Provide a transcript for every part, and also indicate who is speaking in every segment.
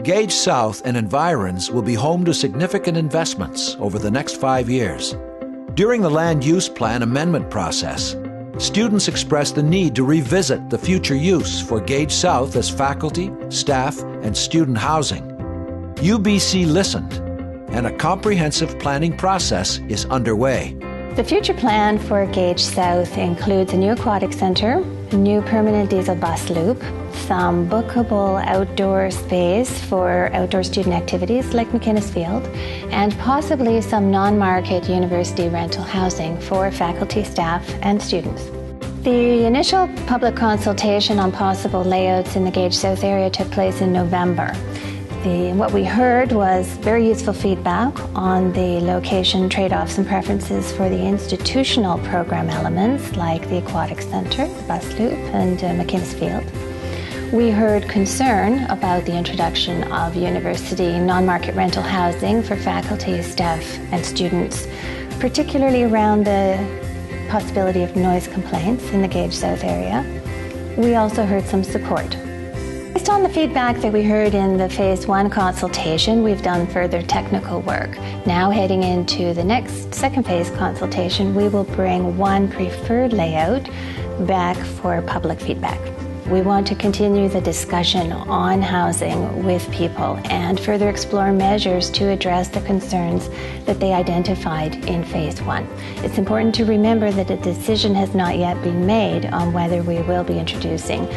Speaker 1: Gage South and Environs will be home to significant investments over the next 5 years. During the Land Use Plan amendment process, students expressed the need to revisit the future use for Gage South as faculty, staff, and student housing. UBC listened, and a comprehensive planning process is underway.
Speaker 2: The future plan for Gage South includes a new aquatic center, a new permanent diesel bus loop, some bookable outdoor space for outdoor student activities like McInnes Field, and possibly some non-market university rental housing for faculty, staff, and students. The initial public consultation on possible layouts in the Gage South area took place in November. What we heard was very useful feedback on the location trade-offs and preferences for the institutional program elements like the aquatic center, the bus loop, and McInnes Field. We heard concern about the introduction of university non-market rental housing for faculty, staff, and students, particularly around the possibility of noise complaints in the Gage South area. We also heard some support. Based on the feedback that we heard in the Phase 1 consultation, we've done further technical work. Now heading into the next second phase consultation, we will bring one preferred layout back for public feedback. We want to continue the discussion on housing with people and further explore measures to address the concerns that they identified in Phase 1. It's important to remember that a decision has not yet been made on whether we will be introducing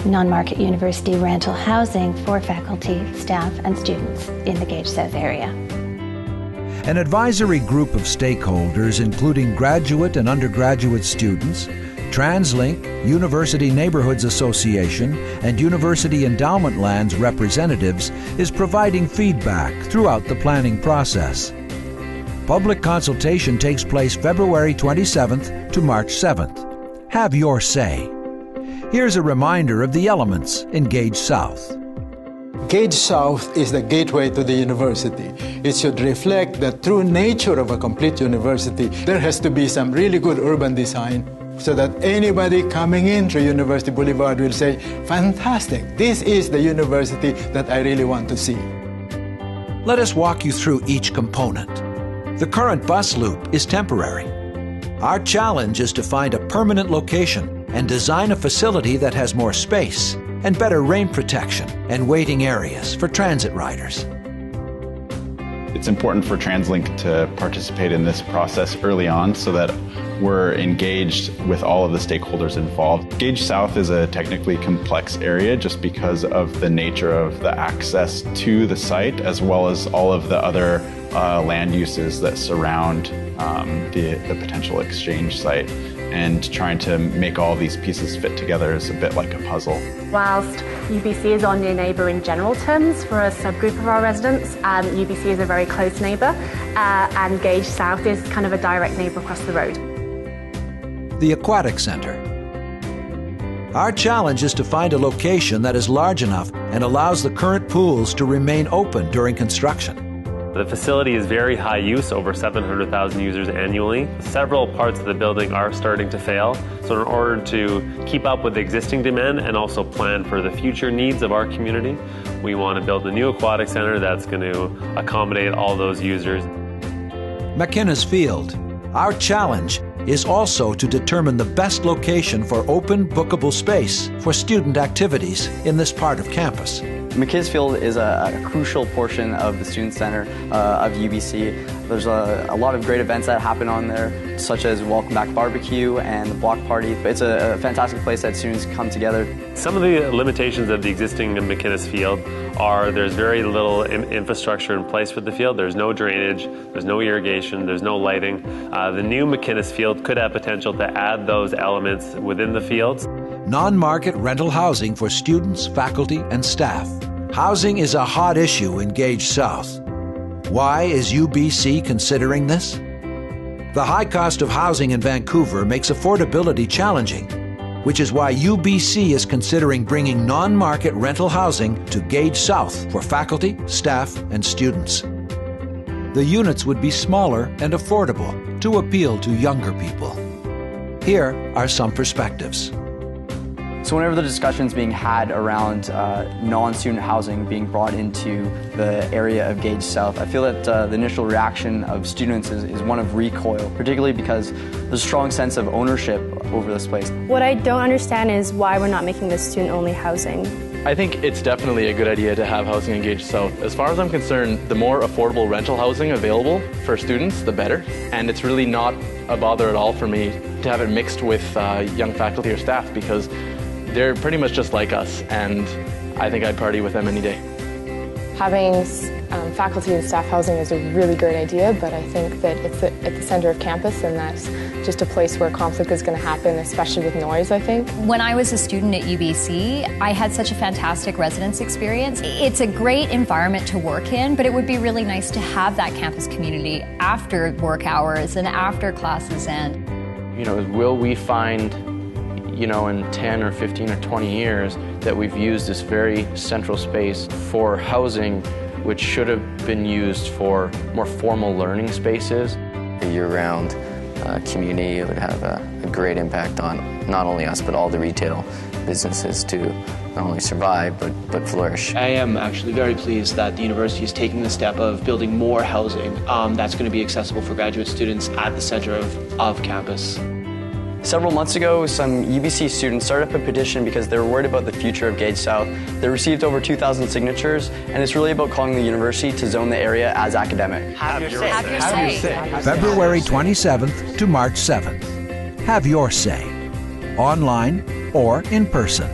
Speaker 2: non-market university rental housing for faculty, staff, and students in the Gage South area.
Speaker 1: An advisory group of stakeholders, including graduate and undergraduate students, TransLink, University Neighborhoods Association, and University Endowment Lands representatives, is providing feedback throughout the planning process. Public consultation takes place February 27th to March 7th. Have your say. Here's a reminder of the elements in Gage South.
Speaker 3: Gage South is the gateway to the university. It should reflect the true nature of a complete university. There has to be some really good urban design so that anybody coming in through University Boulevard will say, fantastic, this is the university that I really want to see.
Speaker 1: Let us walk you through each component. The current bus loop is temporary. Our challenge is to find a permanent location and design a facility that has more space and better rain protection and waiting areas for transit riders.
Speaker 4: It's important for TransLink to participate in this process early on so that we're engaged with all of the stakeholders involved. Gage South is a technically complex area just because of the nature of the access to the site as well as all of the other land uses that surround the potential exchange site. And trying to make all these pieces fit together is a bit like a puzzle.
Speaker 5: Whilst UBC is on near neighbour in general terms for a subgroup of our residents, UBC is a very close neighbour, and Gage South is kind of a direct neighbour across the road.
Speaker 1: The Aquatic Center. Our challenge is to find a location that is large enough and allows the current pools to remain open during construction.
Speaker 6: The facility is very high use, over 700,000 users annually. Several parts of the building are starting to fail, so in order to keep up with the existing demand and also plan for the future needs of our community, we want to build a new aquatic center that's going to accommodate all those users.
Speaker 1: McInnes Field. Our challenge is also to determine the best location for open, bookable space for student activities in this part of campus.
Speaker 7: McInnes Field is a crucial portion of the Student Center of UBC. There's a lot of great events that happen on there, such as Welcome Back Barbecue and the Block Party. It's a fantastic place that students come together.
Speaker 6: Some of the limitations of the existing McInnes Field are there's very little infrastructure in place for the field. There's no drainage, there's no irrigation, there's no lighting. The new McInnes Field could have potential to add those elements within the fields.
Speaker 1: Non-market rental housing for students, faculty, and staff. Housing is a hot issue in Gage South. Why is UBC considering this? The high cost of housing in Vancouver makes affordability challenging, which is why UBC is considering bringing non-market rental housing to Gage South for faculty, staff, and students. The units would be smaller and affordable to appeal to younger people. Here are some perspectives.
Speaker 7: So whenever the discussion's being had around non-student housing being brought into the area of Gage South, I feel that the initial reaction of students is one of recoil, particularly because there's a strong sense of ownership over this place.
Speaker 8: What I don't understand is why we're not making this student-only housing.
Speaker 9: I think it's definitely a good idea to have housing in Gage South. As far as I'm concerned, the more affordable rental housing available for students, the better. And it's really not a bother at all for me to have it mixed with young faculty or staff, because they're pretty much just like us, and I think I'd party with them any day.
Speaker 10: Having faculty and staff housing is a really great idea, but I think that it's at the center of campus, and that's just a place where conflict is going to happen, especially with noise, I think.
Speaker 11: When I was a student at UBC, I had such a fantastic residence experience. It's a great environment to work in, but it would be really nice to have that campus community after work hours and after classes end.
Speaker 12: You know, will we find, you know, in 10 or 15 or 20 years that we've used this very central space for housing, which should have been used for more formal learning spaces?
Speaker 13: A year-round community would have a great impact on not only us, but all the retail businesses to not only survive, but flourish.
Speaker 14: I am actually very pleased that the university is taking the step of building more housing that's going to be accessible for graduate students at the center of campus.
Speaker 7: Several months ago, some UBC students started up a petition because they were worried about the future of Gage South. They received over 2,000 signatures, and it's really about calling the university to zone the area as academic.
Speaker 11: Have your say.
Speaker 1: February 27th to March 7th. Have your say. Online or in person.